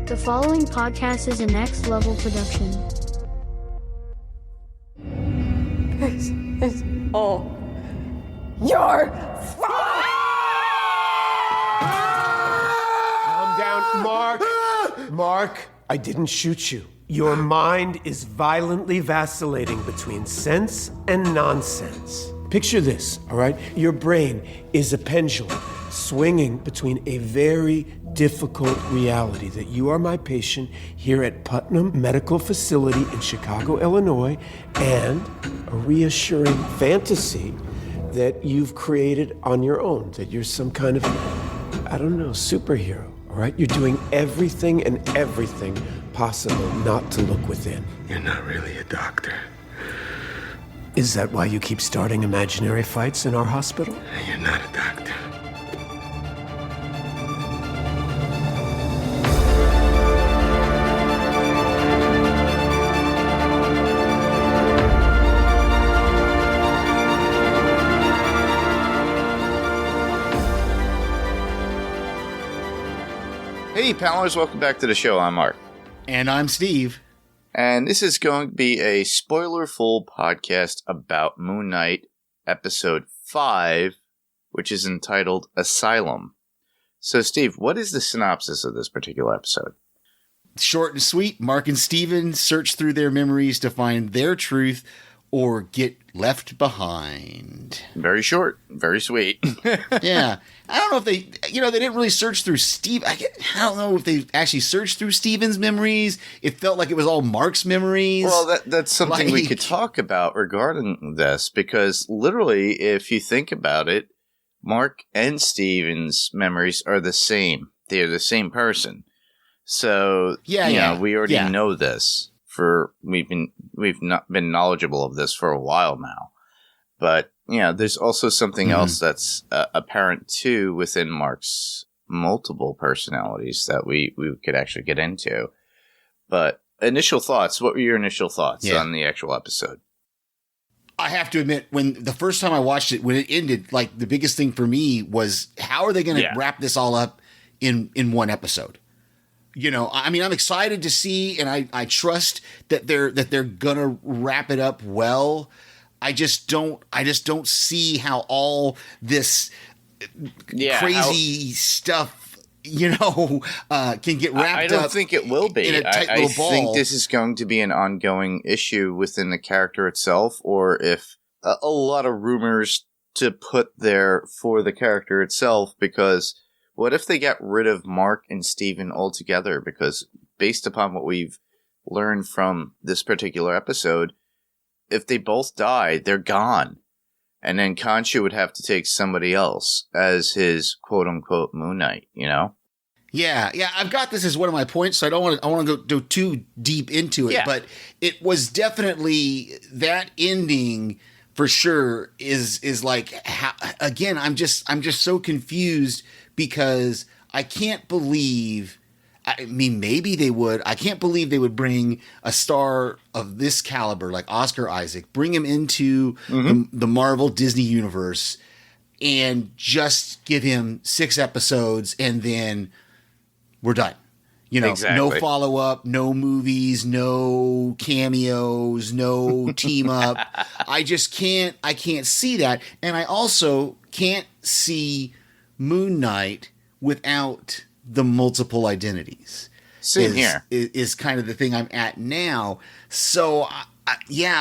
The following podcast is a next level production. This is all your fault! Calm down, Mark. Mark, I didn't shoot you. Your mind is violently vacillating between sense and nonsense. Picture this, all right? Your brain is a pendulum swinging between a very difficult reality that you are my patient here at Putnam Medical Facility in Chicago, Illinois, and a reassuring fantasy that you've created on your own, that you're some kind of, I don't know, superhero, all right? You're doing everything and everything possible not to look within. You're not really a doctor. Is that why you keep starting imaginary fights in our hospital? You're not a doctor. Hey, panelists, welcome back to the show. I'm Mark. And I'm Steve. And this is going to be a spoiler-full podcast about Moon Knight, Episode 5, which is entitled Asylum. So, Steve, what is the synopsis of this particular episode? Short and sweet, Mark and Steven search through their memories to find their truth or get left behind. Very short, very sweet. Yeah. I don't know if they, they didn't really search through Steve. I don't know if they actually searched through Steven's memories. It felt like it was all Mark's memories. Well, that's something we could talk about regarding this, because literally, if you think about it, Mark and Steven's memories are the same. They're the same person. So, we already know this. We've not been knowledgeable of this for a while now. But, there's also something else that's apparent, too, within Mark's multiple personalities that we could actually get into. But initial thoughts, what were your initial thoughts on the actual episode? I have to admit, when the first time I watched it, when it ended, like, the biggest thing for me was, how are they going to wrap this all up in one episode? I'm excited to see, and I trust that they're gonna wrap it up well. I just don't see how all this crazy stuff, can get wrapped up. I don't think it will be. In a tight I little ball. think this is going to be an ongoing issue within the character itself, or if a lot of rumors to put there for the character itself, because what if they got rid of Mark and Steven altogether? Because based upon what we've learned from this particular episode, if they both die, they're gone. And then Khonshu would have to take somebody else as his quote-unquote Moon Knight, Yeah, I've got this as one of my points, so I want to go too deep into it. Yeah. But it was definitely that ending for sure is like, again, I'm just so confused because I can't believe. I mean, maybe they would. I can't believe they would bring a star of this caliber, like Oscar Isaac, bring him into the Marvel Disney universe and just give him 6 episodes and then we're done. Exactly. No follow-up, no movies, no cameos, no team up. I can't see that. And I also can't see Moon Knight without the multiple identities. Same here. Is kind of the thing I'm at now. So,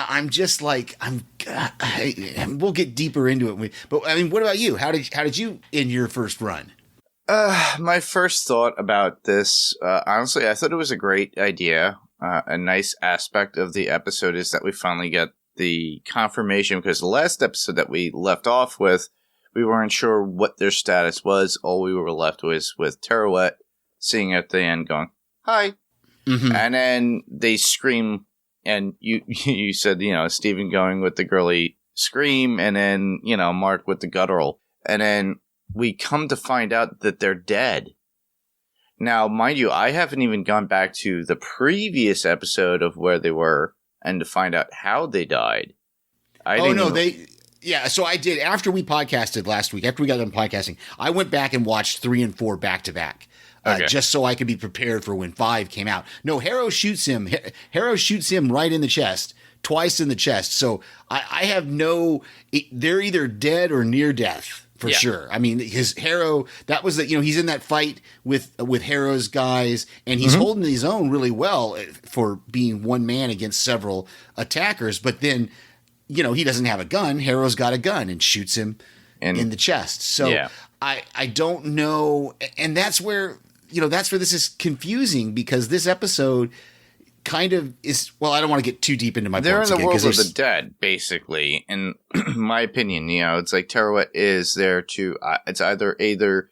I'm just like, we'll get deeper into it. But I mean, what about you? How did you end your first run? My first thought about this, honestly, I thought it was a great idea. A nice aspect of the episode is that we finally get the confirmation, because the last episode that we left off with, we weren't sure what their status was. All we were left with Teruet seeing at the end going, hi. Mm-hmm. And then they scream, and you said, Steven going with the girly scream, and then, Mark with the guttural. And then we come to find out that they're dead. Now, mind you, I haven't even gone back to the previous episode of where they were and to find out how they died. So I did, after we podcasted last week, after we got done podcasting, I went back and watched 3 and 4 back to back. just so I could be prepared for when 5 came out. No, Harrow shoots him. Harrow shoots him right in the chest, twice in the chest. So I have they're either dead or near death for sure. I mean, his Harrow, that was he's in that fight with Harrow's guys, and he's holding his own really well for being one man against several attackers. But then, he doesn't have a gun. Harrow's got a gun and shoots him in the chest. So I don't know. And that's where this is confusing, because this episode kind of is, well, I don't want to get too deep into my points. They're in the world of the dead, basically. In my opinion, it's like Teruet is there to, it's either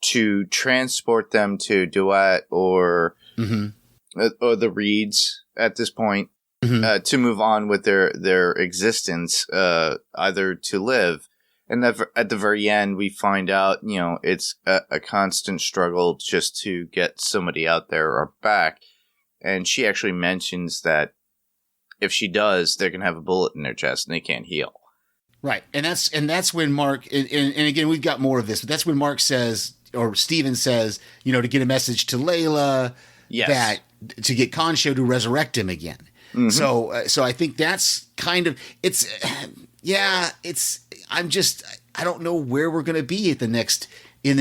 to transport them to Duet or the Reeds at this point, to move on with their existence, either to live. And at the very end, we find out, it's a constant struggle just to get somebody out there or back. And she actually mentions that if she does, they're going to have a bullet in their chest and they can't heal. Right. And that's when Mark, and again, we've got more of this, but that's when Mark says, or Steven says, to get a message to Layla, that to get Khonshu to resurrect him again. So I think that's kind of, I don't know where we're going to be in the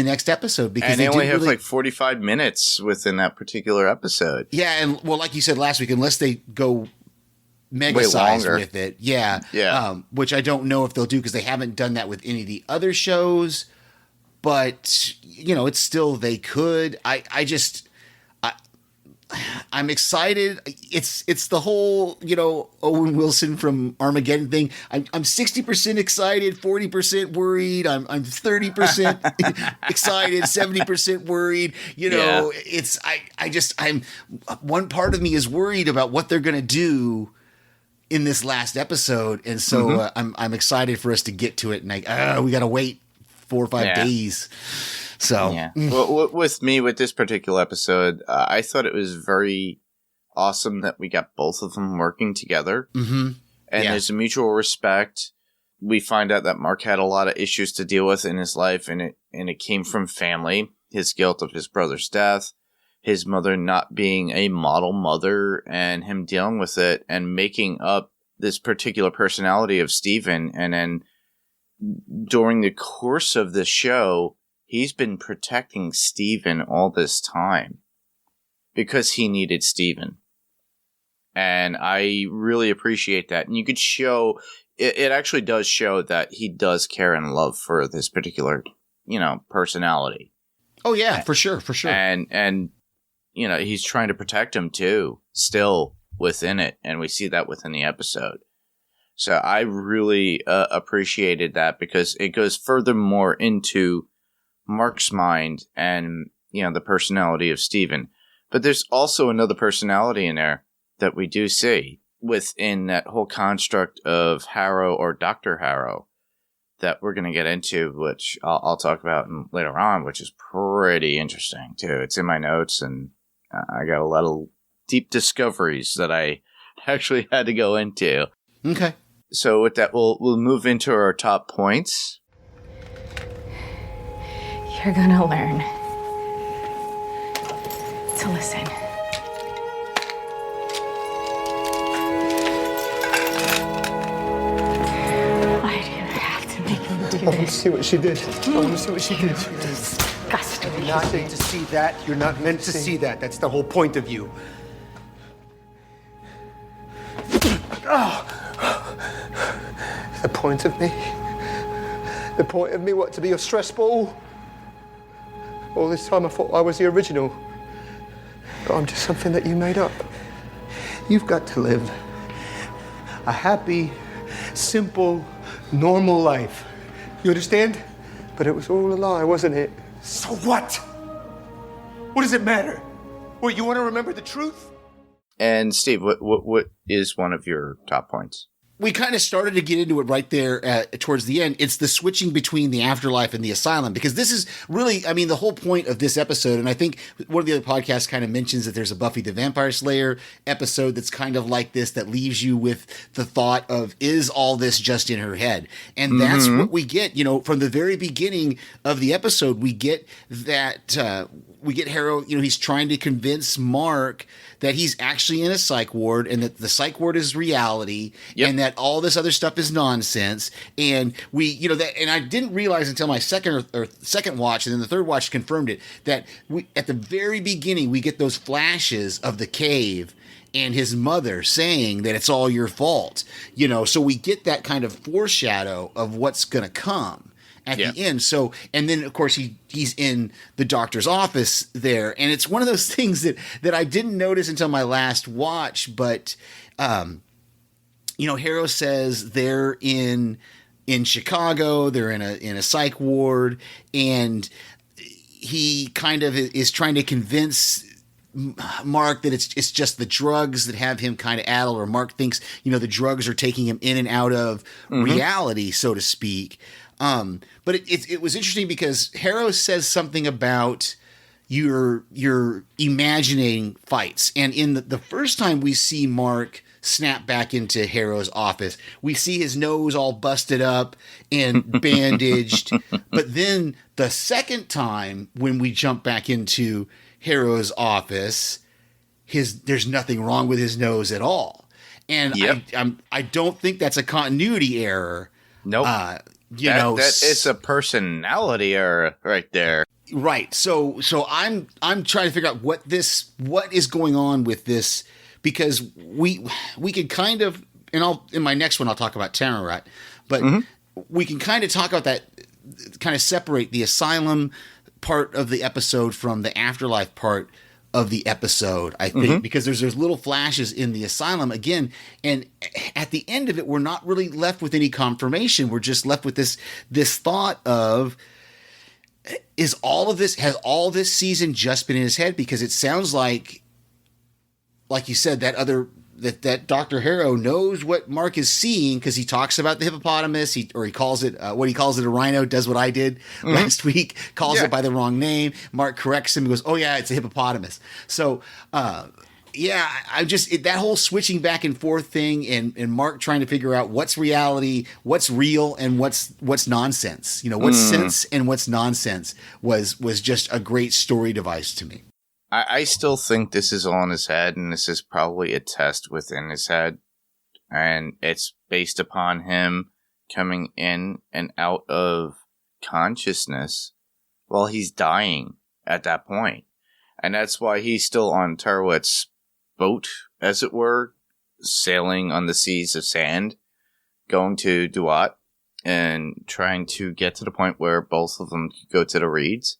next episode, because they only have like 45 minutes within that particular episode. Yeah, and well, like you said last week, unless they go mega-sized with it, which I don't know if they'll do, because they haven't done that with any of the other shows. But it's still, they could. I'm excited. It's the whole, Owen Wilson from Armageddon thing. I'm 60% excited, 40% worried. I'm 30% excited, 70% worried. I'm one part of me is worried about what they're going to do in this last episode. And so I'm excited for us to get to it. And we got to wait 4 or 5 days. So, well, with this particular episode, I thought it was very awesome that we got both of them working together. And there's a mutual respect. We find out that Mark had a lot of issues to deal with in his life, and it came from family. His guilt of his brother's death, his mother not being a model mother, and him dealing with it and making up this particular personality of Steven. And then during the course of the show, he's been protecting Steven all this time because he needed Steven. And I really appreciate that. And you could show, it actually does show that he does care and love for this particular, personality. Oh yeah, for sure. And he's trying to protect him too, still within it. And we see that within the episode. So I really appreciated that, because it goes furthermore into Mark's mind and, the personality of Steven. But there's also another personality in there that we do see within that whole construct of Harrow, or Dr. Harrow, that we're going to get into, which I'll talk about later on, which is pretty interesting too. It's in my notes, and I got a lot of deep discoveries that I actually had to go into. Okay. So with that, we'll move into our top points. You're gonna learn to listen. Why do you have to make him do this? I want to see what she did. Disgusting. You're not meant to see that. You're not meant to see that. That's the whole point of you. The point of me? The point of me, what, to be a stress ball? All this time I thought I was the original. But I'm just something that you made up. You've got to live a happy, simple, normal life. You understand? But it was all a lie, wasn't it? So what? What does it matter? Well, you want to remember the truth? And Steve, what is one of your top points? we kind of started to get into it right there towards the end. It's the switching between the afterlife and the asylum, because this is really, I mean, the whole point of this episode. And I think one of the other podcasts kind of mentions that there's a Buffy the Vampire Slayer episode that's kind of like this, that leaves you with the thought of, is all this just in her head? And that's what we get, from the very beginning of the episode. We get that, we get Harrow, he's trying to convince Mark that he's actually in a psych ward, and that the psych ward is reality, and that all this other stuff is nonsense. And we, and I didn't realize until my second watch, and then the third watch confirmed it, that we, at the very beginning, we get those flashes of the cave and his mother saying that it's all your fault, so we get that kind of foreshadow of what's going to come at the end. So, and then of course he's in the doctor's office there. And it's one of those things that I didn't notice until my last watch, but, Harrow says they're in Chicago, they're in a psych ward, and he kind of is trying to convince Mark that it's just the drugs that have him kind of addled, or Mark thinks, the drugs are taking him in and out of reality, so to speak. But it was interesting because Harrow says something about you're imagining fights. And in the first time we see Mark snap back into Harrow's office, we see his nose all busted up and bandaged. But then the second time when we jump back into Harrow's office, there's nothing wrong with his nose at all. And I don't think that's a continuity error. Nope. That is a personality error right there. Right. So I'm trying to figure out what is going on with this, because we can kind of, and in my next one I'll talk about Tararat, but we can kind of talk about that, kind of separate the asylum part of the episode from the afterlife part of the episode, I think, because there's little flashes in the asylum again, and at the end of it, we're not really left with any confirmation. We're just left with this thought of, has all this season just been in his head? Because it sounds like you said, that Dr. Harrow knows what Mark is seeing, because he talks about the hippopotamus, he calls it what he calls it, a rhino, does what I did last week, calls it by the wrong name. Mark corrects him and goes, oh yeah, it's a hippopotamus. So that whole switching back and forth thing, and Mark trying to figure out what's reality, what's real, and what's nonsense, what's sense and what's nonsense, was just a great story device to me. I still think this is all in his head, and this is probably a test within his head, and it's based upon him coming in and out of consciousness while he's dying at that point. And that's why he's still on Tararat's boat, as it were, sailing on the seas of sand, going to Duat, and trying to get to the point where both of them go to the reeds.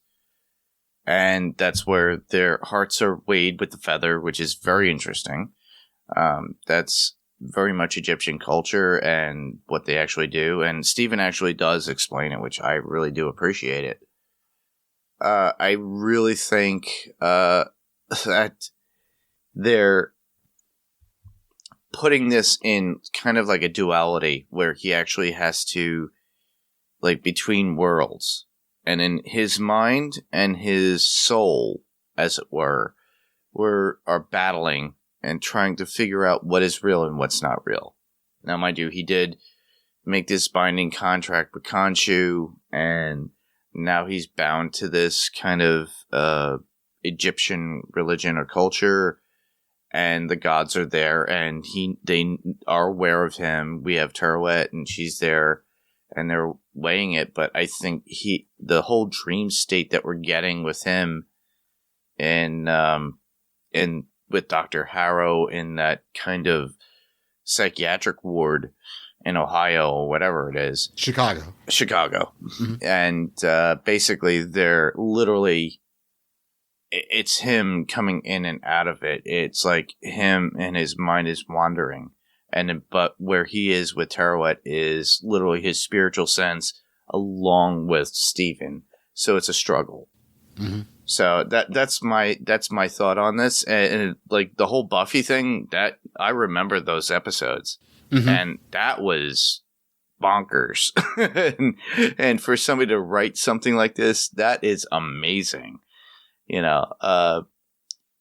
And that's where their hearts are weighed with the feather, which is very interesting. That's very much Egyptian culture and what they actually do. And Stephen actually does explain it, which I really do appreciate it. I really think that they're putting this in kind of like a duality, where he actually has to, like, between worlds. And in his mind and his soul, as it were, are battling and trying to figure out what is real and what's not real. Now, mind you, he did make this binding contract with Khonshu, and now he's bound to this kind of Egyptian religion or culture, and the gods are there, and they are aware of him. We have Tararat, and she's there, and they're weighing it. But I think the whole dream state that we're getting with him, and with Dr. Harrow in that kind of psychiatric ward in Ohio or whatever it is. Chicago. Mm-hmm. And basically they're literally, it's him coming in and out of it. It's like him and his mind is wandering. But where he is with Tararat is literally his spiritual sense along with Stephen. So it's a struggle. Mm-hmm. So that's my thought on this. And like the whole Buffy thing, that I remember those episodes. And that was bonkers. and for somebody to write something like this, that is amazing.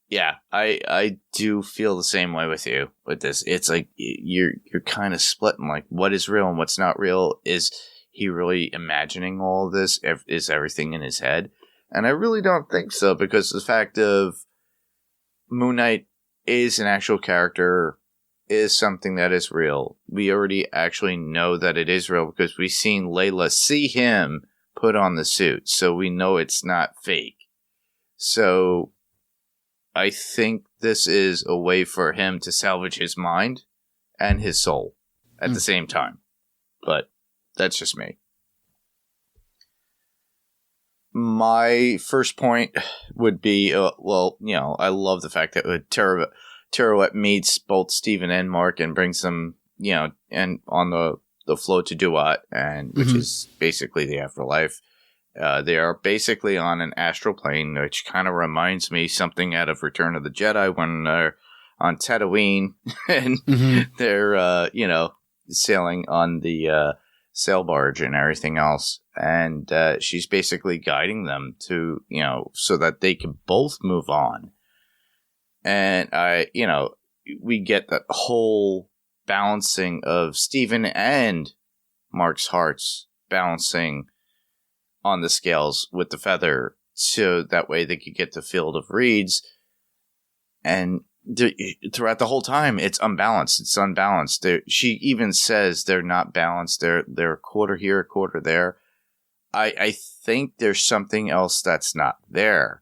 Yeah, I do feel the same way with you with this. It's like you're kind of splitting, like what is real and what's not real. Is he really imagining all of this? Is everything in his head? And I really don't think so, because the fact of Moon Knight is an actual character, is something that is real. We already actually know that it is real because we've seen Layla see him put on the suit, so we know it's not fake. So I think this is a way for him to salvage his mind and his soul at the same time. But that's just me. My first point would be, I love the fact that Terouette meets both Steven and Mark and brings them, and on the float to Duat, and which is basically the afterlife. They are basically on an astral plane, which kind of reminds me something out of Return of the Jedi when they're on Tatooine and they're, sailing on the sail barge and everything else. And she's basically guiding them to, so that they can both move on. And we get that whole balancing of Stephen and Mark's hearts balancing on the scales with the feather, so that way they could get the field of reeds. And throughout the whole time, it's unbalanced. It's unbalanced. She even says they're not balanced. They're a quarter here, a quarter there. I think there's something else that's not there.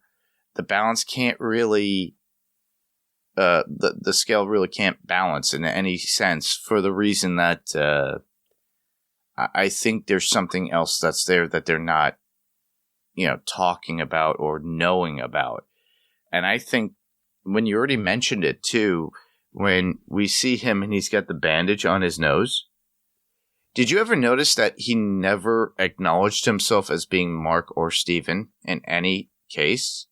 The balance can't really, the scale really can't balance in any sense, for the reason that I think there's something else that's there that they're not, talking about or knowing about. And I think when you already mentioned it too, when we see him and he's got the bandage on his nose, did you ever notice that he never acknowledged himself as being Mark or Steven in any case?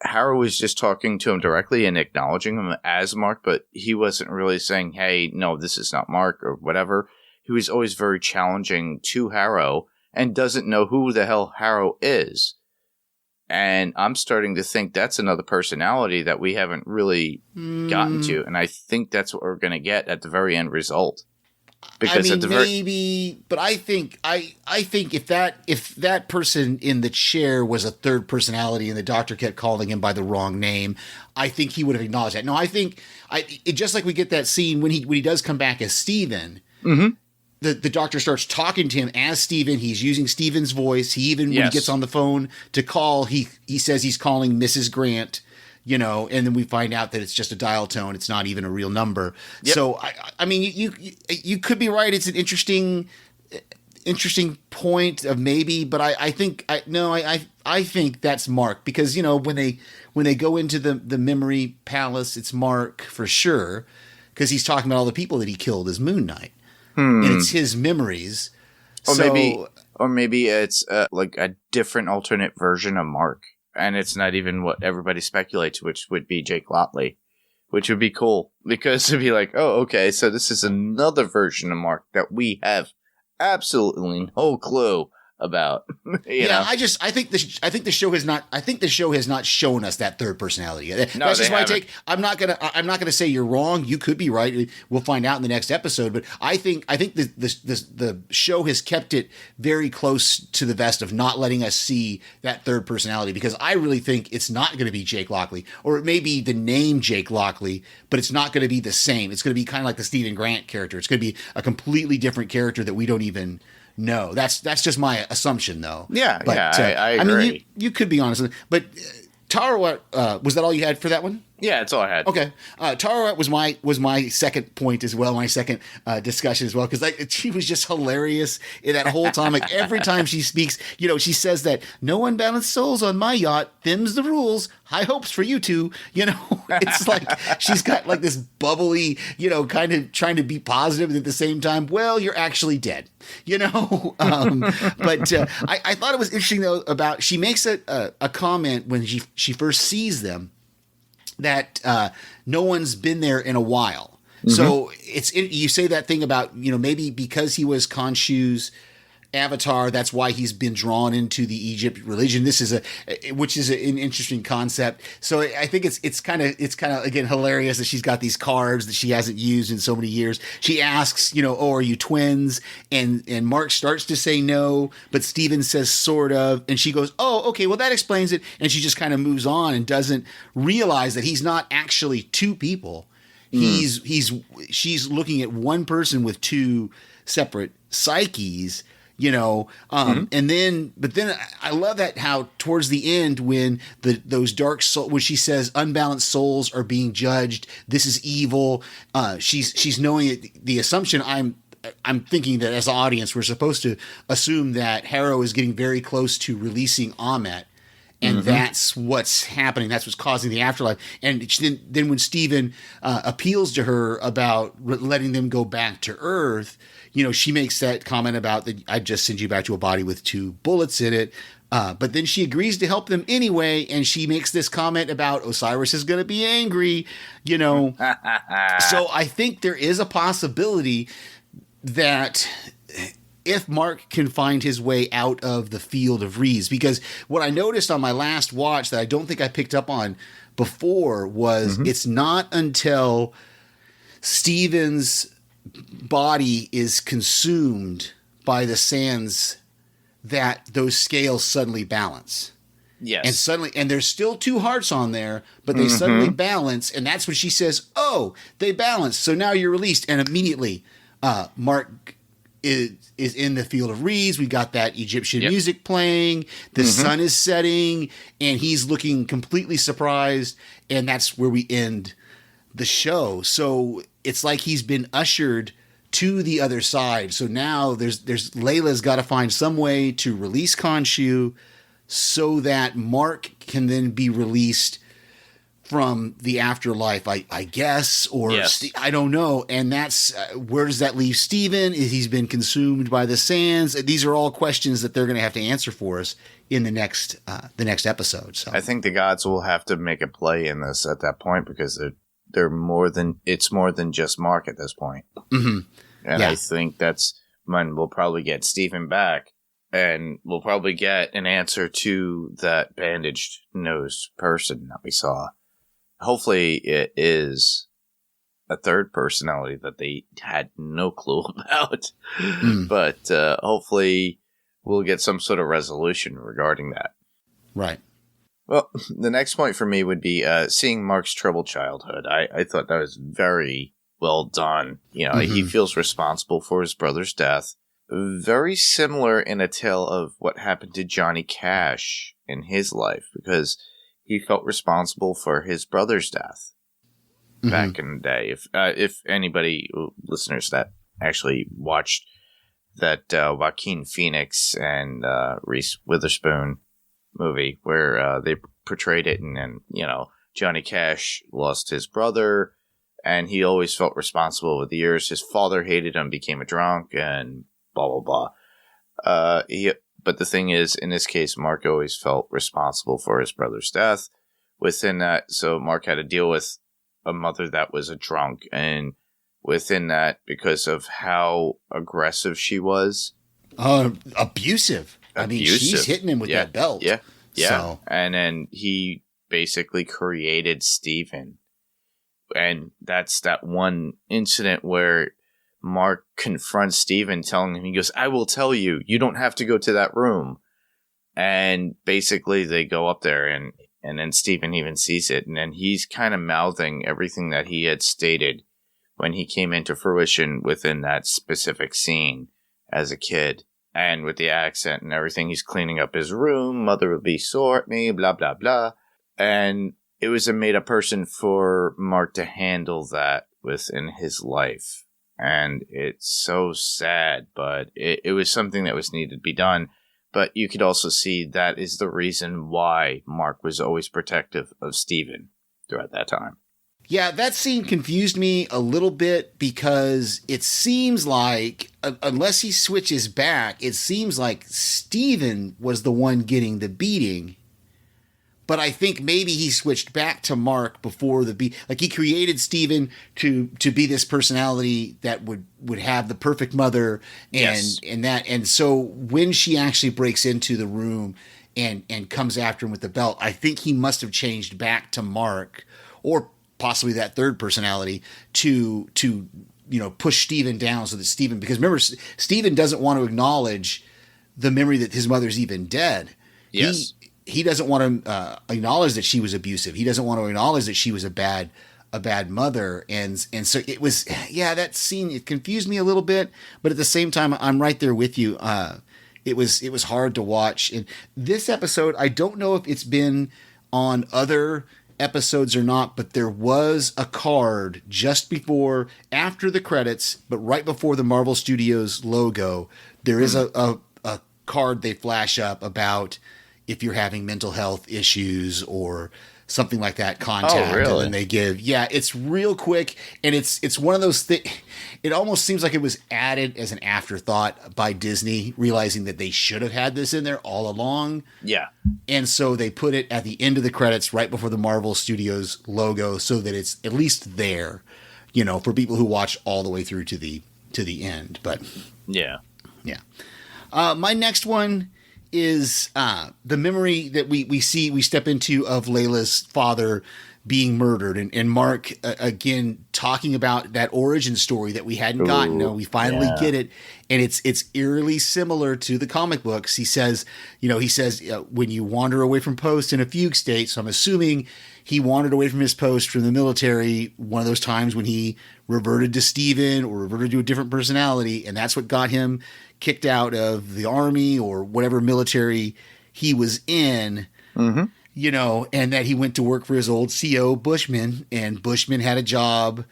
Harrow was just talking to him directly and acknowledging him as Mark, but he wasn't really saying, hey, no, this is not Mark or whatever. He was always very challenging to Harrow and doesn't know who the hell Harrow is. And I'm starting to think that's another personality that we haven't really gotten to. And I think that's what we're going to get at the very end result. Because but I think if that person in the chair was a third personality and the doctor kept calling him by the wrong name, I think he would have acknowledged that. No, I think just like we get that scene when he does come back as Steven, the doctor starts talking to him as Steven. He's using Steven's voice. He even when he gets on the phone to call, he says he's calling Mrs. Grant. And then we find out that it's just a dial tone. It's not even a real number. Yep. So, I mean, you could be right. It's an interesting point of maybe, but I think that's Mark, because, when they go into the memory palace, it's Mark for sure, because he's talking about all the people that he killed as Moon Knight. And it's his memories. Or maybe it's like a different alternate version of Mark. And it's not even what everybody speculates, which would be Jake Lotley, which would be cool, because it'd be like, oh, okay, so this is another version of Mark that we have absolutely no clue about. I think the show has not shown us that third personality. That's just my take. I'm not gonna say you're wrong. You could be right. We'll find out in the next episode. But I think the show has kept it very close to the vest of not letting us see that third personality, because I really think it's not going to be Jake Lockley, or it may be the name Jake Lockley, but it's not going to be the same. It's going to be kind of like the Stephen Grant character. It's going to be a completely different character that we don't even. No, that's just my assumption, though. Yeah, but, I agree. I mean, you could be honest, but Tara, was that all you had for that one? Yeah, that's all I had. Okay, Tara was my second point as well, my second discussion as well, because she was just hilarious in that whole time. Like every time she speaks, she says that no unbalanced souls on my yacht. Them's the rules. High hopes for you two. It's like she's got like this bubbly, kind of trying to be positive, and at the same time, well, you're actually dead. But I thought it was interesting though about she makes a comment when she first sees them, that no one's been there in a while. So you say that thing about, maybe because he was Khonshu's avatar, that's why he's been drawn into the Egypt religion. Which is an interesting concept. So I think it's kind of again hilarious that she's got these cards that she hasn't used in so many years. She asks, oh, are you twins? And Mark starts to say no, but Steven says sort of, and she goes, oh, okay, well that explains it. And she just kind of moves on and doesn't realize that he's not actually two people. She's looking at one person with two separate psyches. And then I love that how towards the end when those dark soul, when she says unbalanced souls are being judged, this is evil. She's knowing it, the assumption I'm thinking that as an audience we're supposed to assume that Harrow is getting very close to releasing Amet, and that's what's happening. That's what's causing the afterlife. And then when Steven appeals to her about letting them go back to Earth. She makes that comment about that I'd just send you back to a body with two bullets in it. But then she agrees to help them anyway. And she makes this comment about Osiris is going to be angry, So I think there is a possibility that if Mark can find his way out of the field of reeds, because what I noticed on my last watch that I don't think I picked up on before was it's not until Steven's body is consumed by the sands that those scales suddenly balance. Yes. And there's still two hearts on there, but they suddenly balance. And that's when she says, oh, they balance. So now you're released. And immediately, Mark is in the field of reeds. We got that Egyptian music playing. The sun is setting and he's looking completely surprised. And that's where we end the show. So it's like he's been ushered to the other side. So now there's Layla's got to find some way to release Khonshu so that Mark can then be released from the afterlife, I guess, or I don't know. And that's where does that leave Steven? He's been consumed by the sands. These are all questions that they're going to have to answer for us in the next episode. So I think the gods will have to make a play in this at that point because they're more than just Mark at this point. And I think that's when we'll probably get Steven back and we'll probably get an answer to that bandaged nosed person that we saw. Hopefully it is a third personality that they had no clue about. But hopefully we'll get some sort of resolution regarding that. Right. Well, the next point for me would be seeing Mark's troubled childhood. I thought that was very well done. He feels responsible for his brother's death. Very similar in a tale of what happened to Johnny Cash in his life, because he felt responsible for his brother's death back in the day. If anybody, listeners that actually watched that Joaquin Phoenix and Reese Witherspoon movie where they portrayed it, and then Johnny Cash lost his brother, and he always felt responsible with the years. His father hated him, became a drunk, and blah blah blah. But the thing is, in this case, Mark always felt responsible for his brother's death. Within that, so Mark had to deal with a mother that was a drunk, and within that, because of how aggressive she was, abusive. I mean, she's hitting him with that belt. Yeah. So. And then he basically created Steven. And that's that one incident where Mark confronts Steven, telling him, he goes, I will tell you, you don't have to go to that room. And basically they go up there, and then Steven even sees it. And then he's kind of mouthing everything that he had stated when he came into fruition within that specific scene as a kid. And with the accent and everything, he's cleaning up his room. Mother would be sore at me, blah, blah, blah. And it was a made-up person for Mark to handle that within his life. And it's so sad, but it was something that was needed to be done. But you could also see that is the reason why Mark was always protective of Steven throughout that time. Yeah, that scene confused me a little bit because it seems like, unless he switches back, it seems like Steven was the one getting the beating. But I think maybe he switched back to Mark before like he created Steven to be this personality that would have the perfect mother and so when she actually breaks into the room and comes after him with the belt, I think he must have changed back to Mark or possibly that third personality to push Steven down so that Steven, because remember Steven doesn't want to acknowledge the memory that his mother's even dead. Yes. He doesn't want to acknowledge that she was abusive. He doesn't want to acknowledge that she was a bad mother. And so it was, that scene, it confused me a little bit, but at the same time, I'm right there with you. It was hard to watch. And this episode, I don't know if it's been on other episodes or not, but there was a card just after the credits, but right before the Marvel Studios logo, there is a card they flash up about if you're having mental health issues or something like that, contact. Oh, really? And then they give, it's real quick. And it's one of those things, it almost seems like it was added as an afterthought by Disney, realizing that they should have had this in there all along. Yeah. And so they put it at the end of the credits, right before the Marvel Studios logo, so that it's at least there, for people who watch all the way through to the end. But yeah. My next one is the memory that we step into of Layla's father being murdered, and Mark again talking about that origin story that we hadn't gotten. We finally get it, and it's eerily similar to the comic books. He says, when you wander away from post in a fugue state. So I'm assuming he wandered away from his post from the military. One of those times when he reverted to Steven or reverted to a different personality, and that's what got him kicked out of the army or whatever military he was in. Mm-hmm. And that he went to work for his old CO, Bushman, and Bushman had a job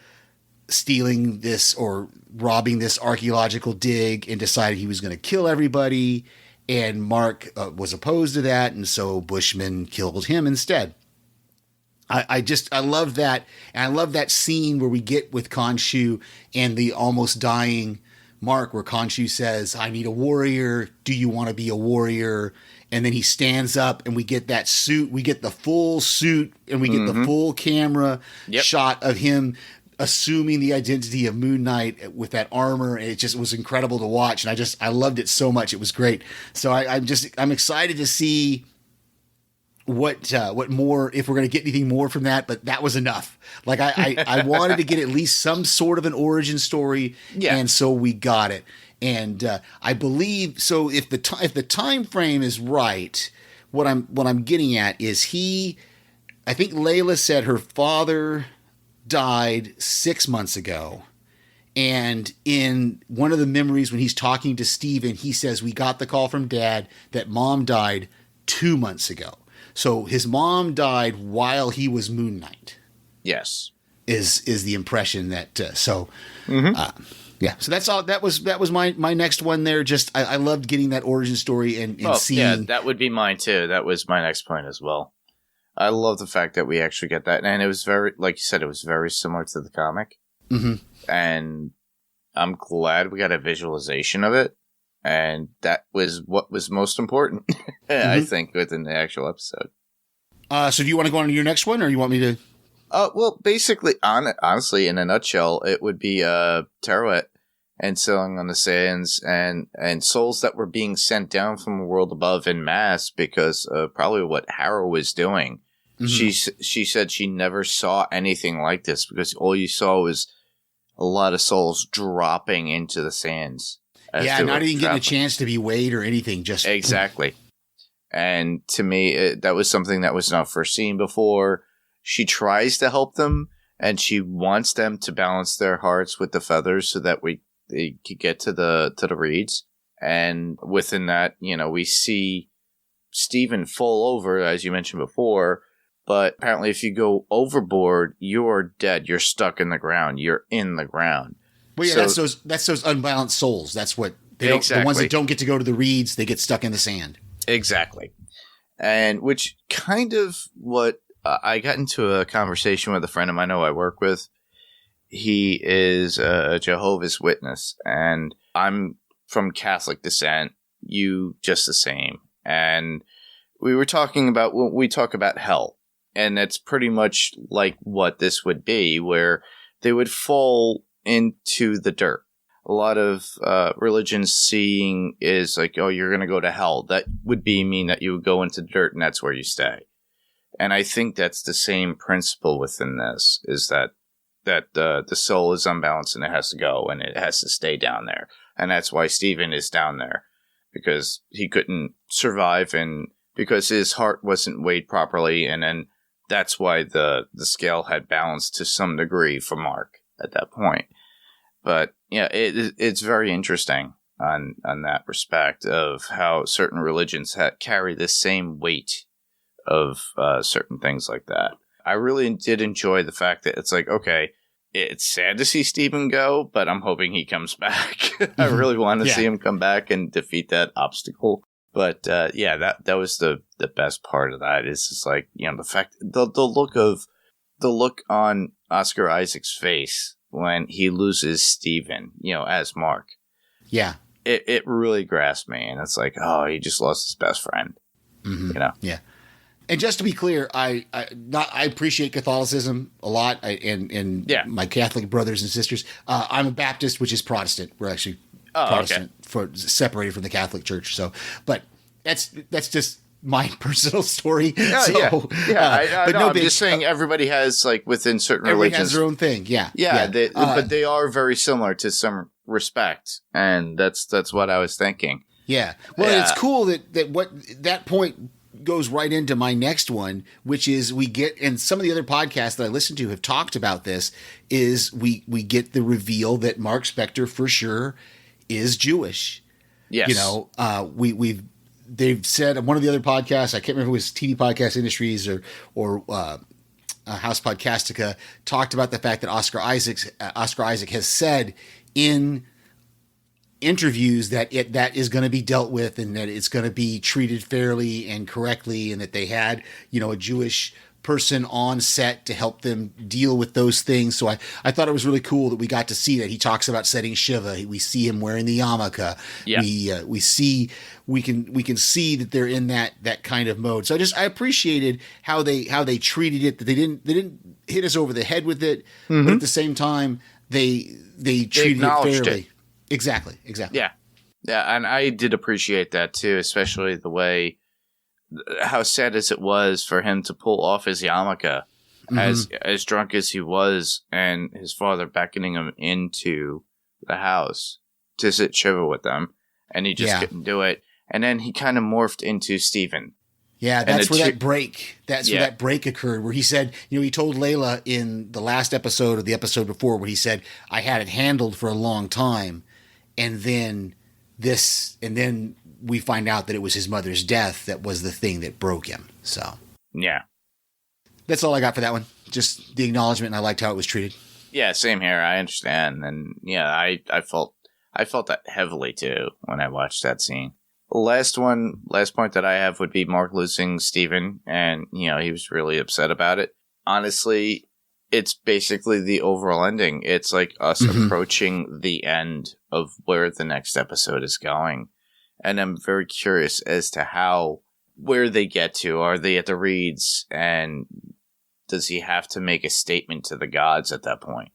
stealing this or robbing this archaeological dig and decided he was going to kill everybody. And Mark was opposed to that. And so Bushman killed him instead. I love that. And I love that scene where we get with Khonshu and the almost dying Mark, where Khonshu says, "I need a warrior. Do you want to be a warrior?" And then he stands up and we get that suit. We get the full suit and we get the full camera shot of him assuming the identity of Moon Knight with that armor. And it just was incredible to watch. And I loved it so much. It was great. So I'm excited to see what more, if we're going to get anything more from that, but that was enough. Like I wanted to get at least some sort of an origin story. Yeah. And so we got it. And I believe, so if the time frame is right, what I'm getting at is I think Layla said her father died 6 months ago. And in one of the memories when he's talking to Steven, he says, "We got the call from Dad that Mom died 2 months ago." So his mom died while he was Moon Knight. Yes. Is the impression that, yeah. So that's all. That was my next one there. Just I loved getting that origin story and seeing. Yeah, that would be mine too. That was my next point as well. I love the fact that we actually get that, and it was very, like you said, it was very similar to the comic. Mm-hmm. And I'm glad we got a visualization of it, and that was what was most important, I think, within the actual episode. So do you want to go on to your next one, or you want me to? Well, basically, honestly, in a nutshell, it would be Teruet and sailing on the sands and souls that were being sent down from a world above en masse because of probably what Harrow was doing. Mm-hmm. She said she never saw anything like this because all you saw was a lot of souls dropping into the sands. Yeah, not even getting a chance to be weighed or anything. Just exactly. And to me, that was something that was not first seen before. She tries to help them, and she wants them to balance their hearts with the feathers so that they could get to the reeds. And within that, we see Steven fall over, as you mentioned before. But apparently, if you go overboard, you're dead. You're stuck in the ground. You're in the ground. Well, yeah, that's those unbalanced souls. That's what they don't, the ones that don't get to go to the reeds. They get stuck in the sand. Exactly. And which kind of what. I got into a conversation with a friend of mine who I work with. He is a Jehovah's Witness, and I'm from Catholic descent. You just the same. And we were talking about when we talk about hell, and it's pretty much like what this would be, where they would fall into the dirt. A lot of religions seeing is like, oh, you're going to go to hell. That would mean that you would go into the dirt and that's where you stay. And I think that's the same principle within this, is that the soul is unbalanced and it has to go and it has to stay down there. And that's why Stephen is down there, because he couldn't survive and because his heart wasn't weighed properly. And then that's why the scale had balanced to some degree for Mark at that point. But yeah, it's very interesting on that respect of how certain religions carry the same weight of certain things like that. I really did enjoy the fact that it's like, okay, it's sad to see Stephen go, but I'm hoping he comes back. I really want to see him come back and defeat that obstacle. But that was the best part of that. Is just like, the fact, the look on Oscar Isaac's face when he loses Stephen, as Mark. Yeah. It really grasped me. And it's like, oh, he just lost his best friend. Mm-hmm. Yeah. And just to be clear, I appreciate Catholicism a lot, and my Catholic brothers and sisters. I'm a Baptist, which is Protestant. We're actually Protestant, separated from the Catholic Church. So, but that's just my personal story. I'm just saying everybody has, like, within certain religions, has their own thing. But they are very similar to some respect, and that's what I was thinking. Yeah. Well, it's cool that point goes right into my next one, which is we get, and some of the other podcasts that I listen to have talked about this, is we get the reveal that Mark Spector for sure is Jewish. Yes. They've said on one of the other podcasts, I can't remember if it was TV Podcast Industries or House Podcastica, talked about the fact that Oscar Isaac has said in interviews that is going to be dealt with and that it's going to be treated fairly and correctly, and that they had, a Jewish person on set to help them deal with those things. So I thought it was really cool that we got to see that. He talks about setting Shiva. We see him wearing the yarmulke. Yeah. We can see that they're in that kind of mode. So I appreciated how they treated it, that they didn't hit us over the head with it, but at the same time they treated it fairly. Exactly. Yeah, and I did appreciate that too, especially the way, how sad as it was for him to pull off his yarmulke, as drunk as he was, and his father beckoning him into the house to sit shiva with them, and he just couldn't do it, and then he kind of morphed into Stephen. Yeah, that's where that break. That's where that break occurred, where he said, he told Layla in the last episode or the episode before, where he said, "I had it handled for a long time." And then we find out that it was his mother's death that was the thing that broke him. So, yeah. That's all I got for that one. Just the acknowledgement, and I liked how it was treated. Yeah, same here. I understand. And yeah, I felt that heavily too when I watched that scene. Last point that I have would be Mark losing Stephen, and he was really upset about it. Honestly, it's basically the overall ending. It's like us approaching the end of where the next episode is going. And I'm very curious as to where they get to. Are they at the reeds? And does he have to make a statement to the gods at that point?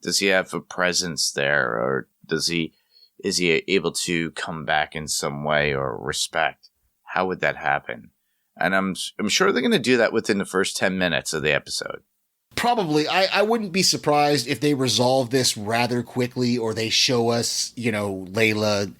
Does he have a presence there? Or is he able to come back in some way or respect? How would that happen? And I'm sure they're going to do that within the first 10 minutes of the episode. Probably. I wouldn't be surprised if they resolve this rather quickly, or they show us, Layla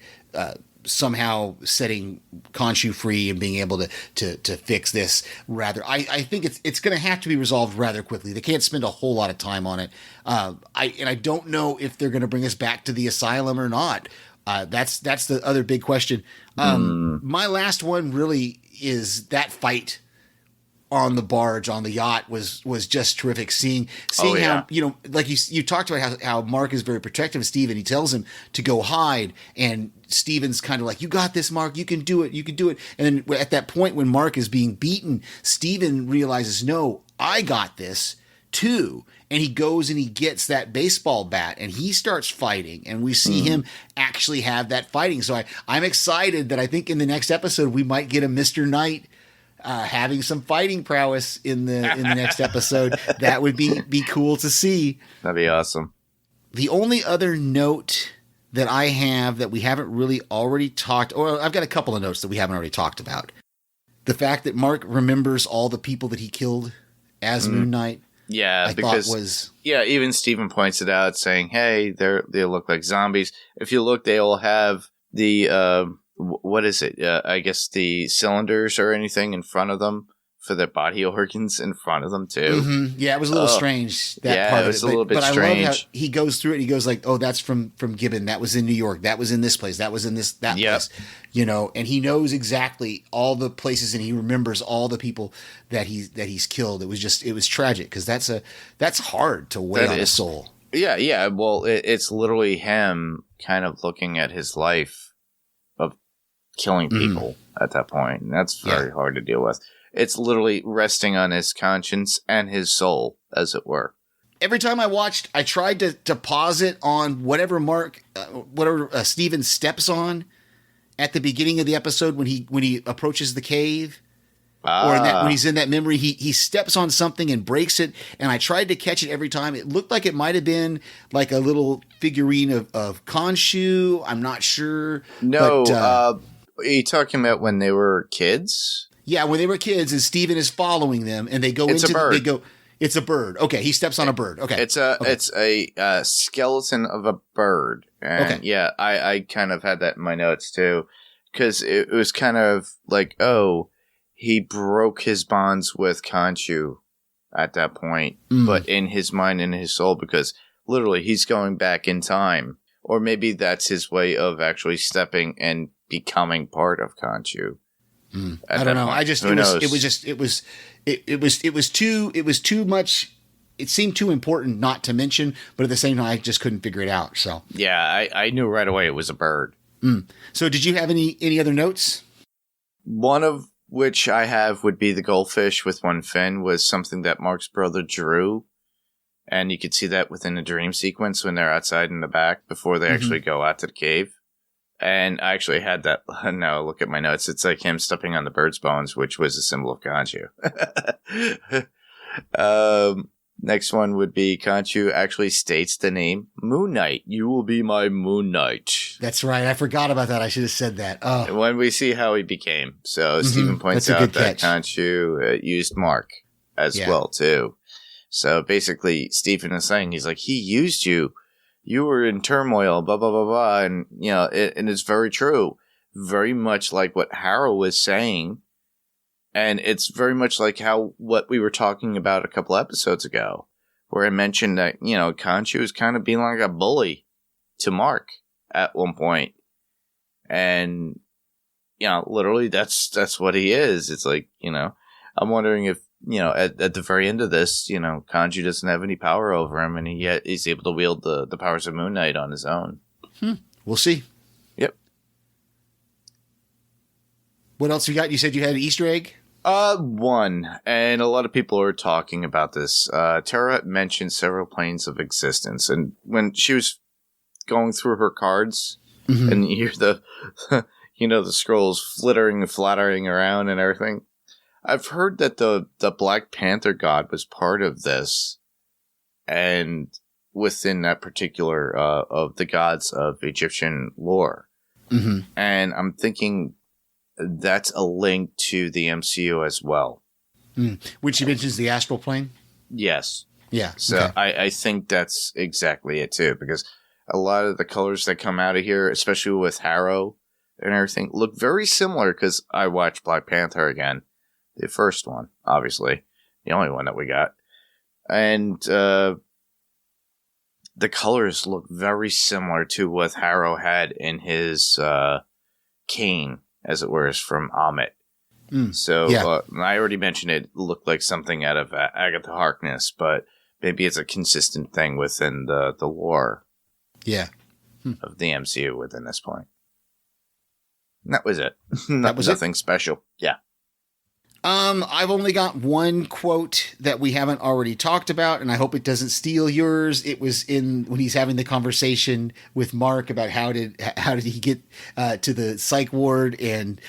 somehow setting Khonshu free and being able to fix this rather. I think it's going to have to be resolved rather quickly. They can't spend a whole lot of time on it. I don't know if they're going to bring us back to the asylum or not. That's the other big question. My last one really is that fight on the barge, on the yacht, was just terrific. Seeing how, like you talked about how Mark is very protective of Stephen. He tells him to go hide, and Stephen's kind of like, "You got this, Mark. You can do it. You can do it." And then at that point when Mark is being beaten, Stephen realizes, "No, I got this too." And he goes and he gets that baseball bat and he starts fighting, and we see him actually have that fighting. So I'm excited that I think in the next episode we might get a Mr. Knight having some fighting prowess in the next episode. That would be cool to see. That'd be awesome. The only other note that I have that we haven't really already talked, or I've got a couple of notes that we haven't already talked about. The fact that Mark remembers all the people that he killed as Moon Knight. Yeah, I because thought was even Steven points it out, saying, "Hey, they look like zombies. If you look, they all have the what is it? I guess the cylinders or anything in front of them for their body organs in front of them too." Mm-hmm. Yeah, it was a little strange. That part it was of it. a little bit strange. I love how he goes through it. And he goes like, "Oh, that's from Gibbon. That was in New York. That was in this place. That was in that place." You know, and he knows exactly all the places, and he remembers all the people that he's killed. It was tragic because that's hard to weigh on a soul. Yeah. Well, it's literally him kind of looking at his life of killing people at that point, and that's very hard to deal with. It's literally resting on his conscience and his soul, as it were. Every time I watched, I tried to pause it on whatever Steven steps on at the beginning of the episode when he approaches the cave, or when he's in that memory, he steps on something and breaks it, and I tried to catch it every time. It looked like it might have been like a little figurine of Khonshu. I'm not sure. No, are you talking about when they were kids? Yeah, when they were kids, and Steven is following them, and they go It's a bird. It's a bird. Okay, he steps on a bird. Okay, it's a skeleton of a bird, and I kind of had that in my notes too, because it was kind of like, oh, he broke his bonds with Khonshu at that point, but in his mind and his soul, because literally he's going back in time, or maybe that's his way of actually stepping and becoming part of Khonshu. I don't know. Point. It was too much. It seemed too important not to mention, but at the same time, I just couldn't figure it out. So yeah, I knew right away it was a bird. So did you have any other notes? One of which I have would be the goldfish with one fin was something that Mark's brother drew, and you could see that within the dream sequence when they're outside in the back before they actually go out to the cave. And I actually had that. Now look at my notes. It's like him stepping on the bird's bones, which was a symbol of Khonshu. Next one would be Khonshu actually states the name Moon Knight. You will be my Moon Knight. That's right. I forgot about that. I should have said that. Oh. When we see how he became. So Stephen points out that Khonshu used Mark as well, too. So basically, Stephen is saying, he's like, he used you. You were in turmoil, blah, blah, blah, blah. And, you know, and it's very true. Very much like what Harrow was saying. And it's very much like what we were talking about a couple episodes ago, where I mentioned that, you know, Khonshu was kind of being like a bully to Mark at one point. And, you know, literally that's what he is. It's like, you know, I'm wondering if, you know, at the very end of this, you know, Khonshu doesn't have any power over him, and yet he's able to wield the powers of Moon Knight on his own. We'll see. Yep. What else you got? You said you had an Easter egg? One, and a lot of people are talking about this. Tara mentioned several planes of existence, and when she was going through her cards, and you hear the, you know, the scrolls flittering and flattering around and everything. I've heard that the Black Panther god was part of this, and within that particular of the gods of Egyptian lore, and I'm thinking that's a link to the MCU as well. Which he mentions the astral plane? Yes. Yeah. So okay. I think that's exactly it too, because a lot of the colors that come out of here, especially with Harrow and everything, look very similar, because I watched Black Panther again. The first one, obviously. The only one that we got. And the colors look very similar to what Harrow had in his cane, as it were, from Amit. So I already mentioned it looked like something out of Agatha Harkness, but maybe it's a consistent thing within the lore of the MCU within this point. And that was it. That was nothing special. Yeah. I've only got one quote that we haven't already talked about, and I hope it doesn't steal yours. It was when he's having the conversation with Mark about how did he get to the psych ward, and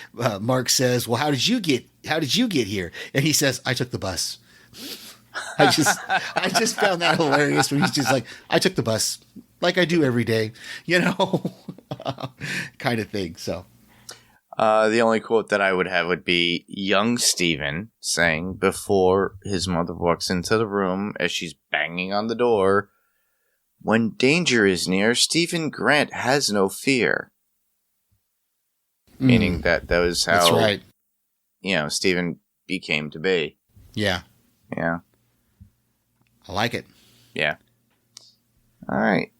Mark says, "Well, how did you get here?" And he says, "I took the bus." I just found that hilarious when he's just like, "I took the bus, like I do every day," kind of thing. So. The only quote that I would have would be young Stephen saying before his mother walks into the room as she's banging on the door, "When danger is near, Stephen Grant has no fear." Meaning that was how that's right. Stephen became to be. Yeah. Yeah. I like it. Yeah. All right.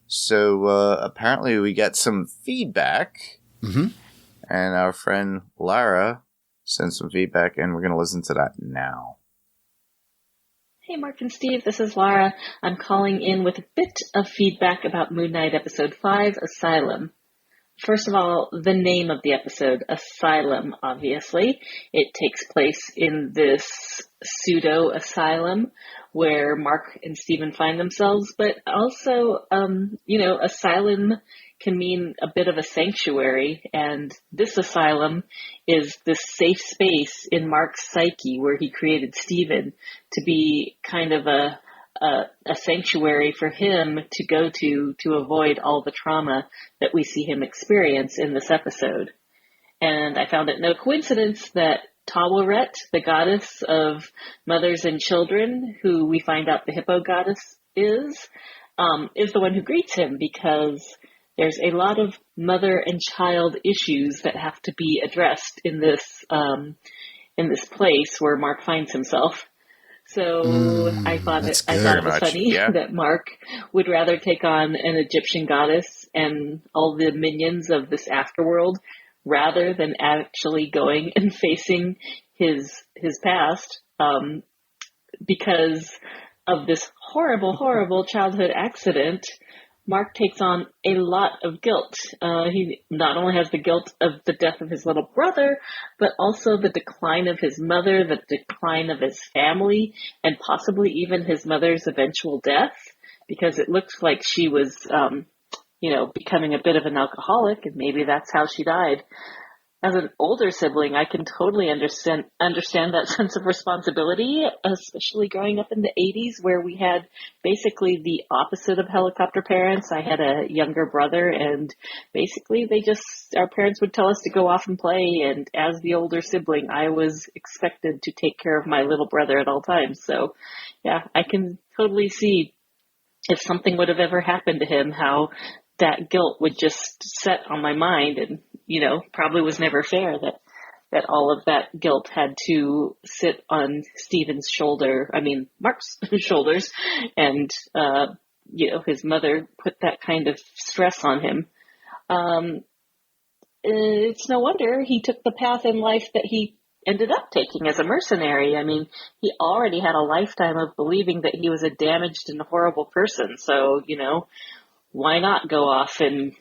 So apparently we got some feedback. Mm-hmm. And our friend Lara sent some feedback, and we're going to listen to that now. Hey, Mark and Steve, this is Lara. I'm calling in with a bit of feedback about Moon Knight Episode 5, Asylum. First of all, the name of the episode, Asylum, obviously. It takes place in this pseudo-asylum where Mark and Steven find themselves, but also, asylum can mean a bit of a sanctuary, and this asylum is this safe space in Mark's psyche where he created Steven to be kind of a sanctuary for him to go to avoid all the trauma that we see him experience in this episode. And I found it no coincidence that Taweret, the goddess of mothers and children, who we find out the hippo goddess is the one who greets him, because there's a lot of mother and child issues that have to be addressed in this place where Mark finds himself. So I thought it was funny that Mark would rather take on an Egyptian goddess and all the minions of this afterworld rather than actually going and facing his past, because of this horrible, horrible childhood accident. Mark takes on a lot of guilt. He not only has the guilt of the death of his little brother, but also the decline of his mother, the decline of his family, and possibly even his mother's eventual death, because it looks like she was, becoming a bit of an alcoholic, and maybe that's how she died. As an older sibling, I can totally understand that sense of responsibility, especially growing up in the 80s where we had basically the opposite of helicopter parents. I had a younger brother, and basically our parents would tell us to go off and play, and as the older sibling, I was expected to take care of my little brother at all times. So yeah, I can totally see if something would have ever happened to him, how that guilt would just set on my mind, and probably was never fair that all of that guilt had to sit on Stephen's Mark's shoulders, and his mother put that kind of stress on him. It's no wonder he took the path in life that he ended up taking as a mercenary. I mean, he already had a lifetime of believing that he was a damaged and horrible person, so why not go off and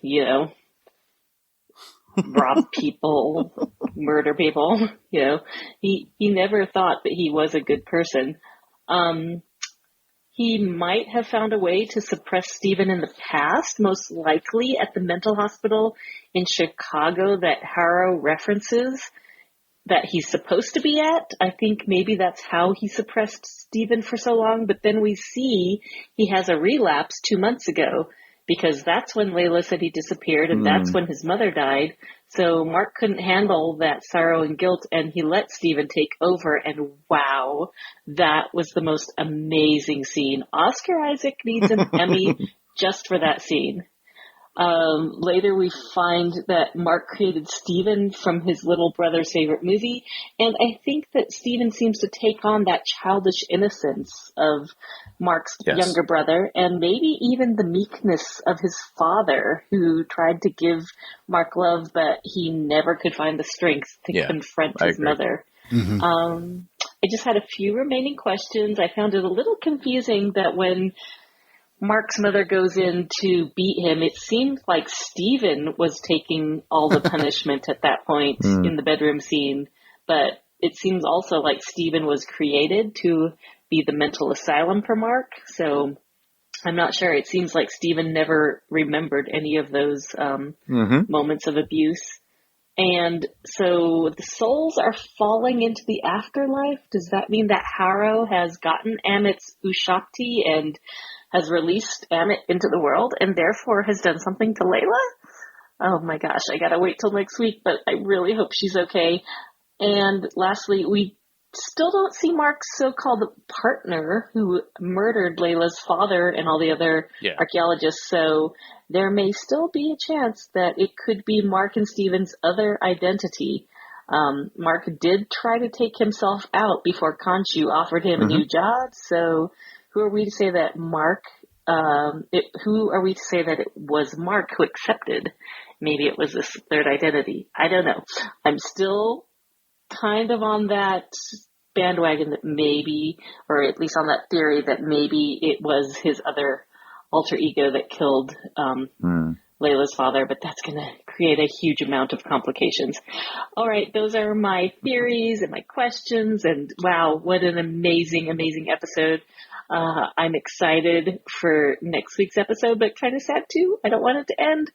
rob people, murder people? He never thought that he was a good person. He might have found a way to suppress Stephen in the past, most likely at the mental hospital in Chicago that Harrow references that he's supposed to be at. I think maybe that's how he suppressed Stephen for so long, but then we see he has a relapse 2 months ago, because that's when Layla said he disappeared, and that's when his mother died. So Mark couldn't handle that sorrow and guilt, and he let Stephen take over, and wow, that was the most amazing scene. Oscar Isaac needs an Emmy just for that scene. Later we find that Mark created Stephen from his little brother's favorite movie, and I think that Stephen seems to take on that childish innocence of Mark's younger brother, and maybe even the meekness of his father, who tried to give Mark love, but he never could find the strength to confront his mother. Mm-hmm. I just had a few remaining questions. I found it a little confusing that when Mark's mother goes in to beat him, it seemed like Stephen was taking all the punishment at that point in the bedroom scene. But it seems also like Steven was created to be the mental asylum for Mark. So I'm not sure. It seems like Steven never remembered any of those moments of abuse. And so the souls are falling into the afterlife. Does that mean that Harrow has gotten Amit's Ushakti and has released Amit into the world and therefore has done something to Layla? Oh my gosh, I gotta wait till next week, but I really hope she's okay. And lastly, we still don't see Mark's so-called partner who murdered Layla's father and all the other archaeologists, so there may still be a chance that it could be Mark and Steven's other identity. Mark did try to take himself out before Khonshu offered him a new job, so who are we to say that who are we to say that it was Mark who accepted? Maybe it was this third identity. I don't know. I'm still kind of on that bandwagon that maybe, or at least on that theory that maybe it was his other alter ego that killed Layla's father, but that's going to create a huge amount of complications. All right, those are my theories and my questions, and wow, what an amazing, amazing episode. I'm excited for next week's episode, but kind of sad too. I don't want it to end.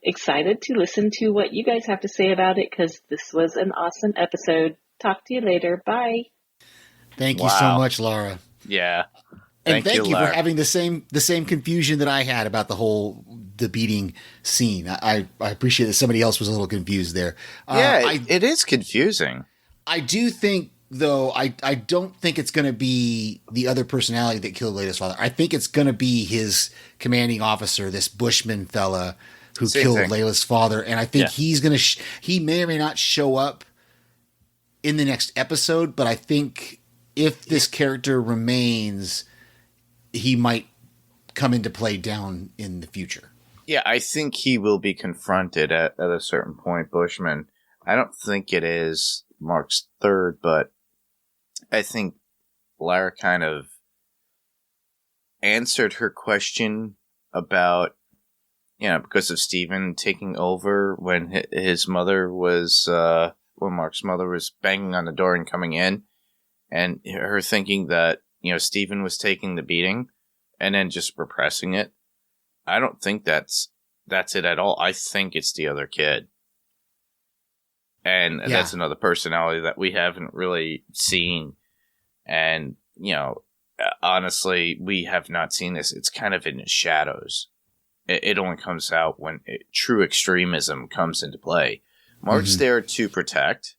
Excited to listen to what you guys have to say about it, because this was an awesome episode. Talk to you later. Bye. Thank you so much, Laura. Yeah. And thank you for Laura. having the same confusion that I had about the beating scene. I appreciate that somebody else was a little confused there. It is confusing. I do think, though, I don't think it's going to be the other personality that killed Layla's father. I think it's going to be his commanding officer, this Bushman fella who killed Layla's father. And I think he's going to, he may or may not show up in the next episode, but I think if this character remains, he might come into play down in the future. Yeah, I think he will be confronted at a certain point, Bushman. I don't think it is Mark's third, but I think Lara kind of answered her question about, because of Steven taking over when his mother was, when Mark's mother was banging on the door and coming in, and her thinking that, Steven was taking the beating and then just repressing it. I don't think that's it at all. I think it's the other kid. And that's another personality that we haven't really seen. And, honestly, we have not seen this. It's kind of in the shadows. It only comes out when true extremism comes into play. Mark's there to protect,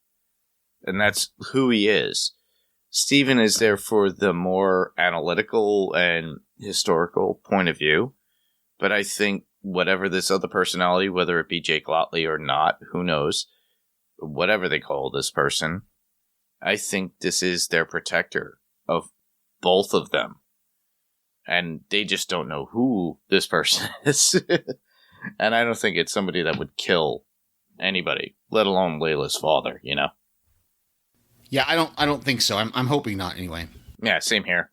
and that's who he is. Steven is there for the more analytical and historical point of view. But I think whatever this other personality, whether it be Jake Lotley or not, who knows, whatever they call this person, I think this is their protector of both of them. And they just don't know who this person is. And I don't think it's somebody that would kill anybody, let alone Layla's father, Yeah, I don't think so. I'm hoping not anyway. Yeah, same here.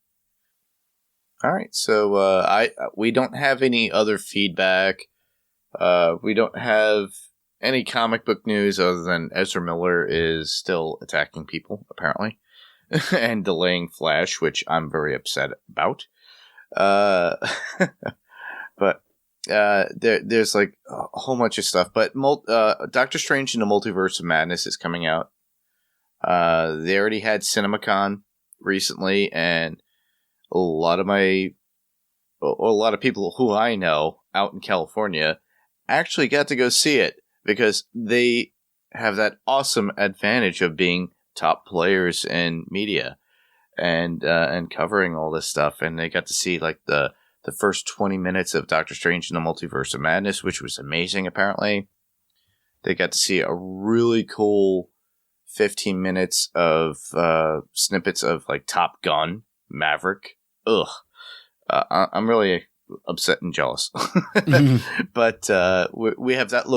All right, so we don't have any other feedback. We don't have any comic book news other than Ezra Miller is still attacking people, apparently, and delaying Flash, which I'm very upset about. But there's like a whole bunch of stuff. But Doctor Strange in the Multiverse of Madness is coming out. They already had CinemaCon recently, and a lot of people who I know out in California actually got to go see it because they have that awesome advantage of being top players in media and covering all this stuff. And they got to see like the first 20 minutes of Doctor Strange in the Multiverse of Madness, which was amazing, apparently. They got to see a really cool 15 minutes of snippets of like Top Gun, Maverick. Ugh. I'm really upset and jealous. But we have that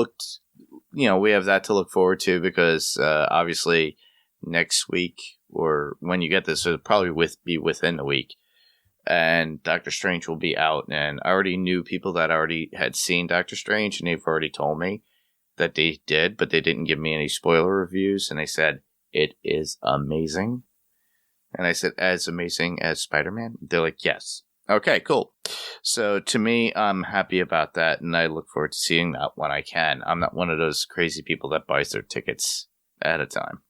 we have that to look forward to because obviously next week or when you get this, it'll probably be within the week. And Doctor Strange will be out. And I already knew people that already had seen Doctor Strange, and they've already told me that they did, but they didn't give me any spoiler reviews. And they said, It is amazing. And I said, as amazing as Spider-Man? They're like, yes. Okay, cool. So to me, I'm happy about that, and I look forward to seeing that when I can. I'm not one of those crazy people that buys their tickets at a time.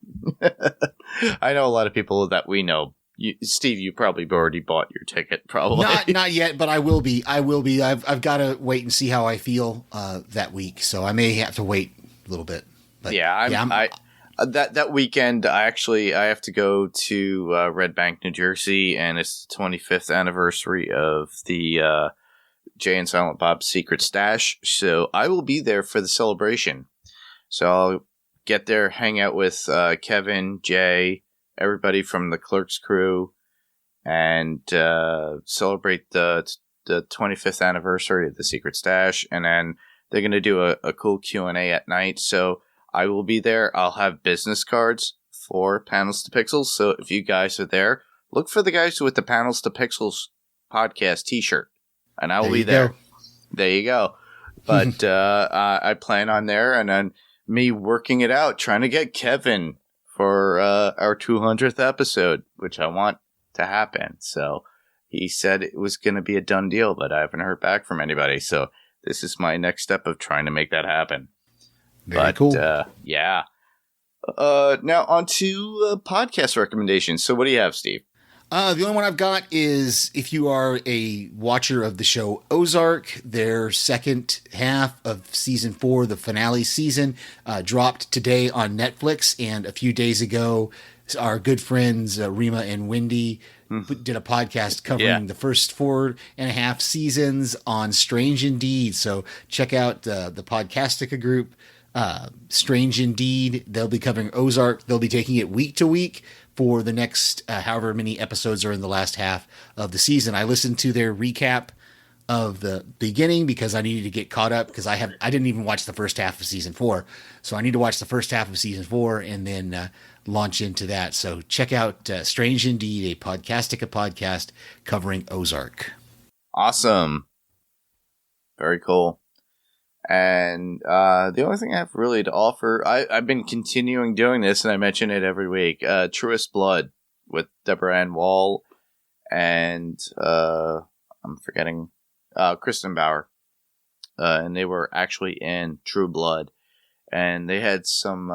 I know a lot of people that we know. Steve, you probably already bought your ticket, probably. Not yet, but I will be. I've got to wait and see how I feel that week, so I may have to wait a little bit. But that weekend, I have to go to Red Bank, New Jersey, and it's the 25th anniversary of the Jay and Silent Bob's Secret Stash. So I will be there for the celebration. So I'll get there, hang out with Kevin, Jay, everybody from the Clerks crew, and celebrate the 25th anniversary of the Secret Stash. And then they're going to do a cool Q&A at night. So I will be there. I'll have business cards for Panels to Pixels. So if you guys are there, look for the guys with the Panels to Pixels podcast t-shirt. And I will be there. There you go. But I plan on there, and then me working it out, trying to get Kevin for our 200th episode, which I want to happen. So he said it was going to be a done deal, but I haven't heard back from anybody. So this is my next step of trying to make that happen. Very cool. Yeah. Now on to podcast recommendations. So what do you have, Steve? The only one I've got is if you are a watcher of the show Ozark, their second half of season 4, the finale season, dropped today on Netflix. And a few days ago, our good friends Rima and Wendy did a podcast covering the first 4.5 seasons on Strange Indeed. So check out the Podcastica group. Strange Indeed. They'll be covering Ozark. They'll be taking it week to week for the next however many episodes are in the last half of the season. I listened to their recap of the beginning because I needed to get caught up because I didn't even watch the first half of season 4. So I need to watch the first half of season 4 and then launch into that. So check out Strange Indeed, a Podcastica podcast covering Ozark. Awesome. Very cool. And the only thing I have really to offer, I've been continuing doing this, and I mention it every week, Truest Blood with Deborah Ann Wall and I'm forgetting Kristen Bauer. And they were actually in True Blood. And they had some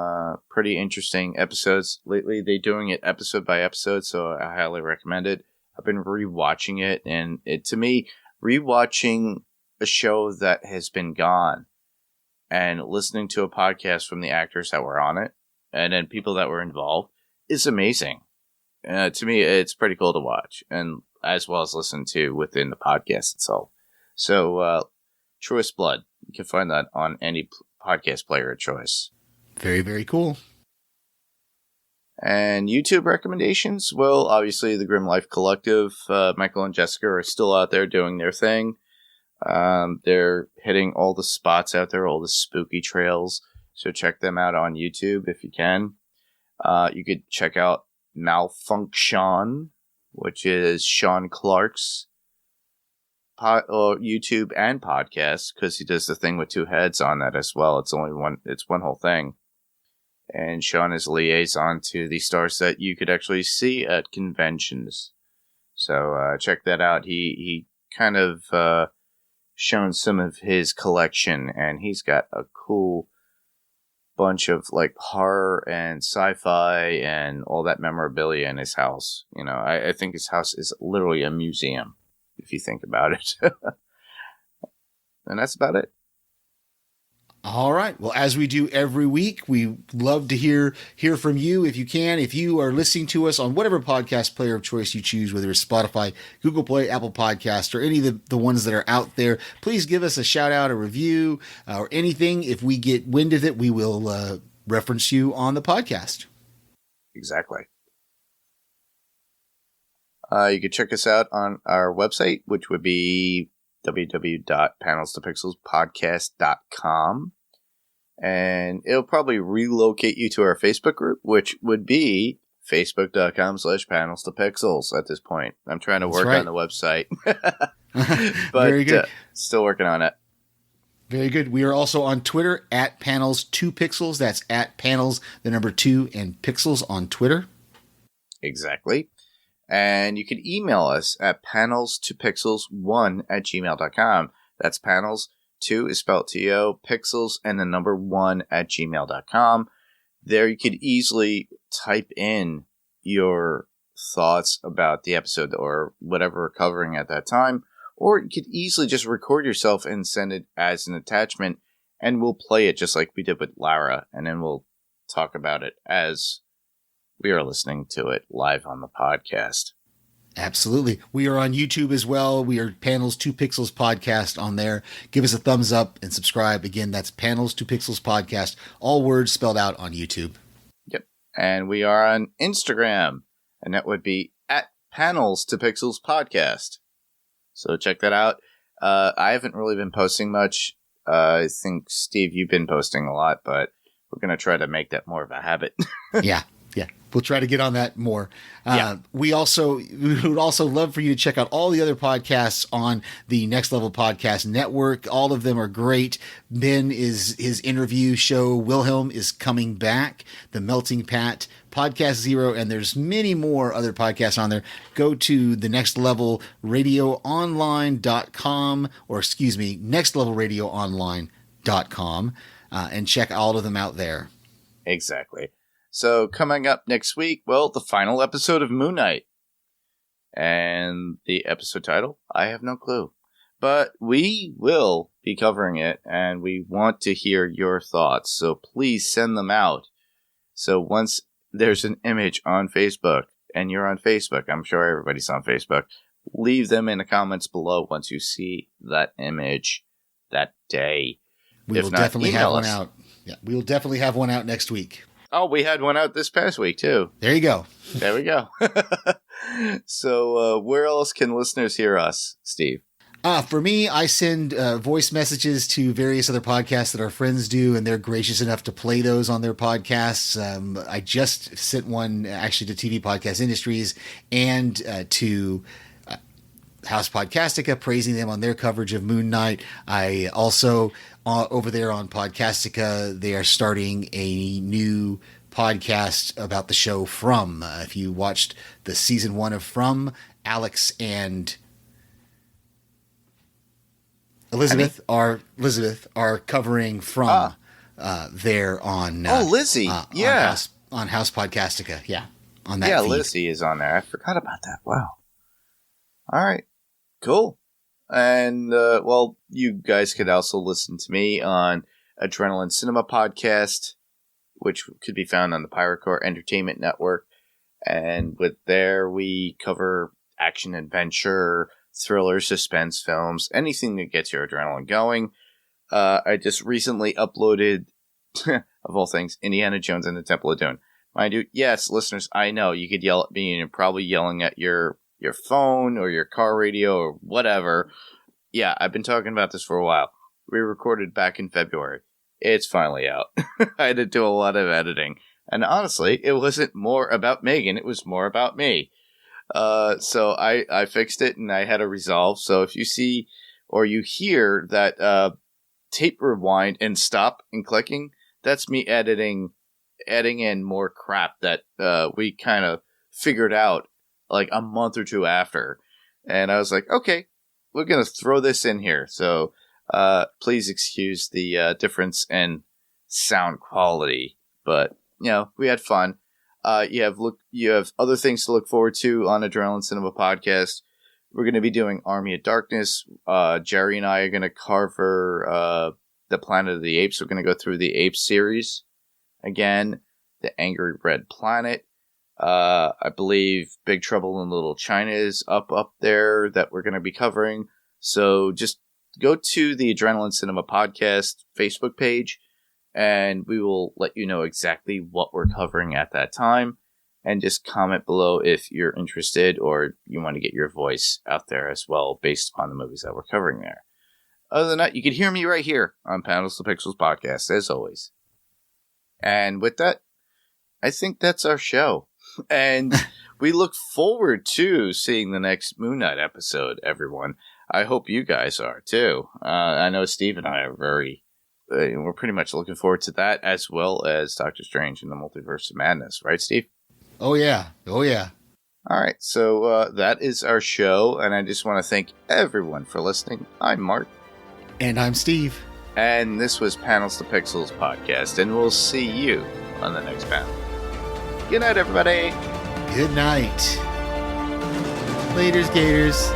pretty interesting episodes. Lately, they're doing it episode by episode, so I highly recommend it. I've been rewatching it, and to me, rewatching a show that has been gone and listening to a podcast from the actors that were on it and then people that were involved is amazing. To me, it's pretty cool to watch, and as well as listen to within the podcast itself. So, Truest Blood, you can find that on any podcast player of choice. Very, very cool. And YouTube recommendations? Well, obviously the Grim Life Collective, Michael and Jessica are still out there doing their thing. They're hitting all the spots out there, all the spooky trails. So check them out on YouTube if you can. You could check out Malfunction, which is Sean Clark's YouTube and podcast, because he does the thing with 2 heads on that as well. It's only one. It's one whole thing. And Sean is liaison to the stars that you could actually see at conventions. So check that out. He kind of shown some of his collection, and he's got a cool bunch of like horror and sci-fi and all that memorabilia in his house. You know, I think his house is literally a museum if you think about it. And that's about it. All right. Well, as we do every week, we love to hear from you if you can. If you are listening to us on whatever podcast player of choice you choose, whether it's Spotify, Google Play, Apple Podcast, or any of the ones that are out there, please give us a shout out, a review, or anything. If we get wind of it, we will reference you on the podcast. Exactly. You can check us out on our website, which would be www.panelstopixelspodcast.com. And it'll probably relocate you to our Facebook group, which would be facebook.com/panelstopixels at this point. I'm trying to work on the website. But very good. Still working on it. Very good. We are also on Twitter at panels2pixels. That's at panels, the number 2 and pixels on Twitter. Exactly. And you can email us at panels2pixels1@gmail.com. That's panels, 2 is spelled T-O, pixels, and the number 1@gmail.com. There you could easily type in your thoughts about the episode or whatever we're covering at that time. Or you could easily just record yourself and send it as an attachment, and we'll play it just like we did with Lara, and then we'll talk about it as we are listening to it live on the podcast. Absolutely. We are on YouTube as well. We are Panels 2 Pixels Podcast on there. Give us a thumbs up and subscribe. Again, that's Panels 2 Pixels Podcast. All words spelled out on YouTube. Yep. And we are on Instagram, and that would be at Panels 2 Pixels Podcast. So check that out. I haven't really been posting much. I think, Steve, you've been posting a lot, but we're going to try to make that more of a habit. Yeah. We'll try to get on that more. We would also love for you to check out all the other podcasts on the Next Level Podcast Network. All of them are great. His interview show, Wilhelm, is coming back. The Melting Pat, Podcast Zero, and there's many more other podcasts on there. Go to the nextlevelradioonline.com, or nextlevelradioonline.com, and check all of them out there. Exactly. So coming up next week, well, the final episode of Moon Knight. And the episode title, I have no clue. But we will be covering it, and we want to hear your thoughts. So please send them out. So once there's an image on Facebook, and you're on Facebook, I'm sure everybody's on Facebook, leave them in the comments below once you see that image that day. We will definitely have one out. Yeah, we will definitely have one out next week. Oh, we had one out this past week, too. There you go. There we go. So where else can listeners hear us, Steve? For me, I send voice messages to various other podcasts that our friends do, and they're gracious enough to play those on their podcasts. I just sent one actually to TV Podcast Industries and to House Podcastica, praising them on their coverage of Moon Knight. I also, over there on Podcastica, they are starting a new podcast about the show From. If you watched the season 1 of From, Alex and Elizabeth are covering From there on Lizzie, on House Podcastica, on that feed. Lizzie is on there. I forgot about that. Wow. All right, cool. And well, you guys could also listen to me on Adrenaline Cinema Podcast, which could be found on the Pirate Core Entertainment Network. And with there, we cover action, adventure, thriller, suspense films, anything that gets your adrenaline going. I just recently uploaded, of all things, Indiana Jones and the Temple of Doom. Mind you, yes, listeners, I know you could yell at me and you're probably yelling at your phone or your car radio or whatever. Yeah, I've been talking about this for a while. We recorded back in February. It's finally out. I had to do a lot of editing. And honestly, it wasn't more about Megan. It was more about me. So I fixed it and I had a resolve. So if you see or you hear that tape rewind and stop and clicking, that's me adding in more crap that we kind of figured out like a month or two after. And I was like, okay, we're going to throw this in here. So please excuse the difference in sound quality. But, we had fun. You have other things to look forward to on Adrenaline Cinema Podcast. We're going to be doing Army of Darkness. Jerry and I are going to cover the Planet of the Apes. We're going to go through the Apes series. Again, the Angry Red Planet. I believe Big Trouble in Little China is up there that we're going to be covering. So just go to the Adrenaline Cinema Podcast Facebook page, and we will let you know exactly what we're covering at that time. And just comment below if you're interested or you want to get your voice out there as well based on the movies that we're covering there. Other than that, you can hear me right here on Panels to Pixels Podcast, as always. And with that, I think that's our show. And we look forward to seeing the next Moon Knight episode, everyone. I hope you guys are too. I know Steve and I are we're pretty much looking forward to that, as well as Doctor Strange in the Multiverse of Madness, right, Steve? Oh yeah. Oh yeah. All right, so that is our show, and I just want to thank everyone for listening. I'm Mark. And I'm Steve. And this was Panels to Pixels podcast, and we'll see you on the next panel. Good night, everybody. Good night. Laters, Gators.